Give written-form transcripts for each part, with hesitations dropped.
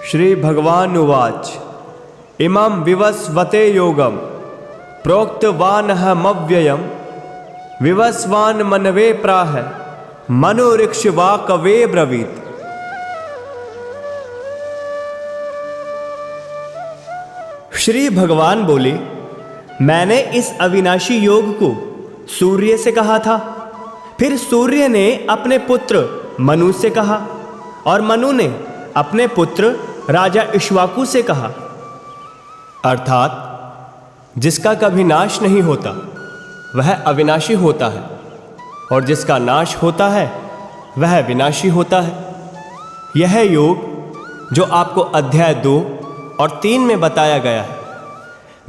श्री भगवान उवाच इमं विवस्वते योगम प्रोक्तवानहमव्ययम् विवस्वान् मनवे प्राह मनुरिक्ष्वाकवे ब्रवीत। श्री भगवान बोले, मैंने इस अविनाशी योग को सूर्य से कहा था, फिर सूर्य ने अपने पुत्र मनु से कहा और मनु ने अपने पुत्र राजा इक्ष्वाकु से कहा। अर्थात जिसका कभी नाश नहीं होता वह अविनाशी होता है और जिसका नाश होता है वह विनाशी होता है। यह योग जो आपको अध्याय 2 और 3 में बताया गया है,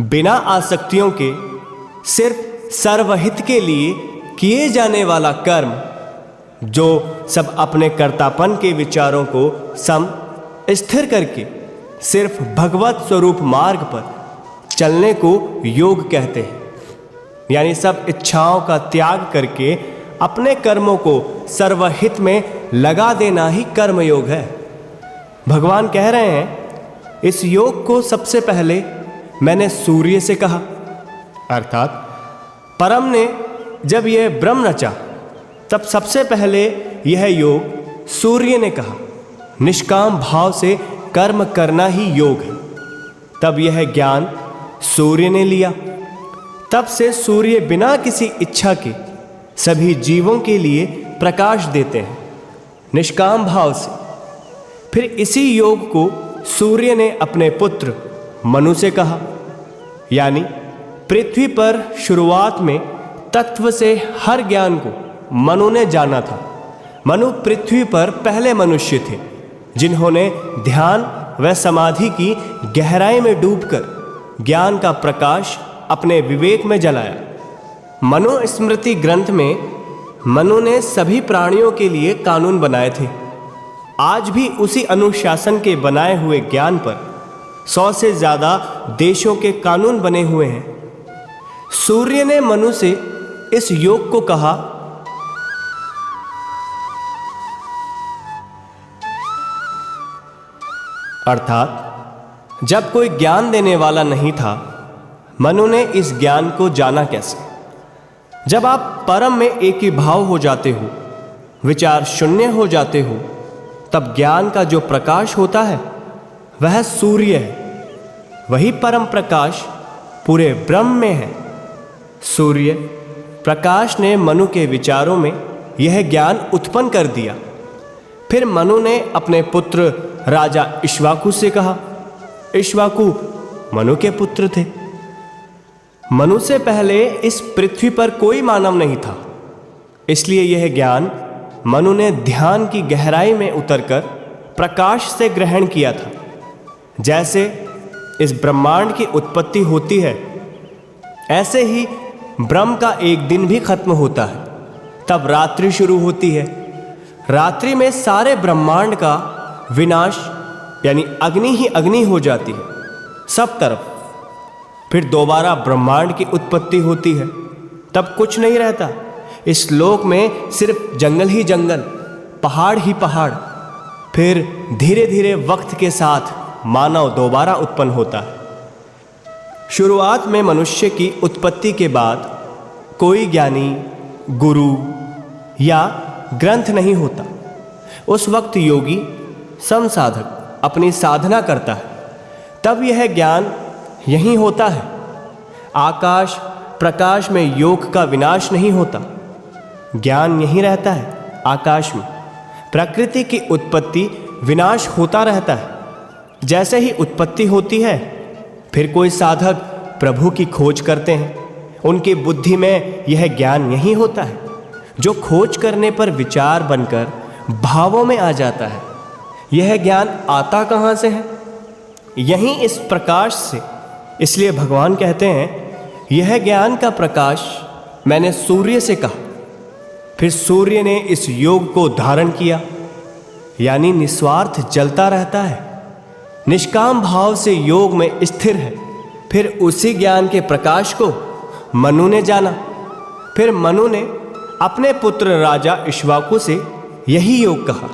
बिना आसक्तियों के सिर्फ सर्वहित के लिए किए जाने वाला कर्म, जो सब अपने कर्तापन के विचारों को सम स्थिर करके सिर्फ भगवत स्वरूप मार्ग पर चलने को योग कहते हैं। यानी सब इच्छाओं का त्याग करके अपने कर्मों को सर्वहित में लगा देना ही कर्म योग है। भगवान कह रहे हैं, इस योग को सबसे पहले मैंने सूर्य से कहा, अर्थात परम ने जब यह ब्रह्म रचा तब सबसे पहले यह योग सूर्य ने कहा। निष्काम भाव से कर्म करना ही योग है। तब यह ज्ञान सूर्य ने लिया। तब से सूर्य बिना किसी इच्छा के सभी जीवों के लिए प्रकाश देते हैं, निष्काम भाव से। फिर इसी योग को सूर्य ने अपने पुत्र मनु से कहा। यानी पृथ्वी पर शुरुआत में तत्व से हर ज्ञान को मनु ने जाना था। मनु पृथ्वी पर पहले मनुष्य थे जिन्होंने ध्यान व समाधि की गहराई में डूबकर ज्ञान का प्रकाश अपने विवेक में जलाया। मनु स्मृति ग्रंथ में मनु ने सभी प्राणियों के लिए कानून बनाए थे। आज भी उसी अनुशासन के बनाए हुए ज्ञान पर 100 से ज्यादा देशों के कानून बने हुए हैं। सूर्य ने मनु से इस योग को कहा। अर्थात जब कोई ज्ञान देने वाला नहीं था, मनु ने इस ज्ञान को जाना कैसे? जब आप परम में एक ही भाव हो जाते हो, विचार शून्य हो जाते हो, तब ज्ञान का जो प्रकाश होता है वह सूर्य है। वही परम प्रकाश पूरे ब्रह्म में है। सूर्य प्रकाश ने मनु के विचारों में यह ज्ञान उत्पन्न कर दिया। फिर मनु ने अपने पुत्र राजा इक्ष्वाकु से कहा। इक्ष्वाकु मनु के पुत्र थे। मनु से पहले इस पृथ्वी पर कोई मानव नहीं था, इसलिए यह ज्ञान मनु ने ध्यान की गहराई में उतरकर प्रकाश से ग्रहण किया था। जैसे इस ब्रह्मांड की उत्पत्ति होती है, ऐसे ही ब्रह्म का एक दिन भी खत्म होता है, तब रात्रि शुरू होती है। रात्रि में सारे ब्रह्मांड का विनाश यानी अग्नि ही अग्नि हो जाती है सब तरफ। फिर दोबारा ब्रह्मांड की उत्पत्ति होती है, तब कुछ नहीं रहता। इस लोक में सिर्फ जंगल ही जंगल, पहाड़ ही पहाड़। फिर धीरे धीरे वक्त के साथ मानव दोबारा उत्पन्न होता है। शुरुआत में मनुष्य की उत्पत्ति के बाद कोई ज्ञानी, गुरु या ग्रंथ नहीं होता। उस वक्त योगी समसाधक अपनी साधना करता है, तब यह ज्ञान यही होता है। आकाश प्रकाश में योग का विनाश नहीं होता, ज्ञान यहीं रहता है आकाश में। प्रकृति की उत्पत्ति विनाश होता रहता है। जैसे ही उत्पत्ति होती है, फिर कोई साधक प्रभु की खोज करते हैं। उनकी बुद्धि में यह ज्ञान यही होता है, जो खोज करने पर विचार बनकर भावों में आ जाता है। यह ज्ञान आता कहाँ से है? यहीं इस प्रकाश से। इसलिए भगवान कहते हैं, यह ज्ञान का प्रकाश मैंने सूर्य से कहा। फिर सूर्य ने इस योग को धारण किया, यानी निस्वार्थ जलता रहता है, निष्काम भाव से योग में स्थिर है। फिर उसी ज्ञान के प्रकाश को मनु ने जाना। फिर मनु ने अपने पुत्र राजा इक्ष्वाकु से यही योग कहा।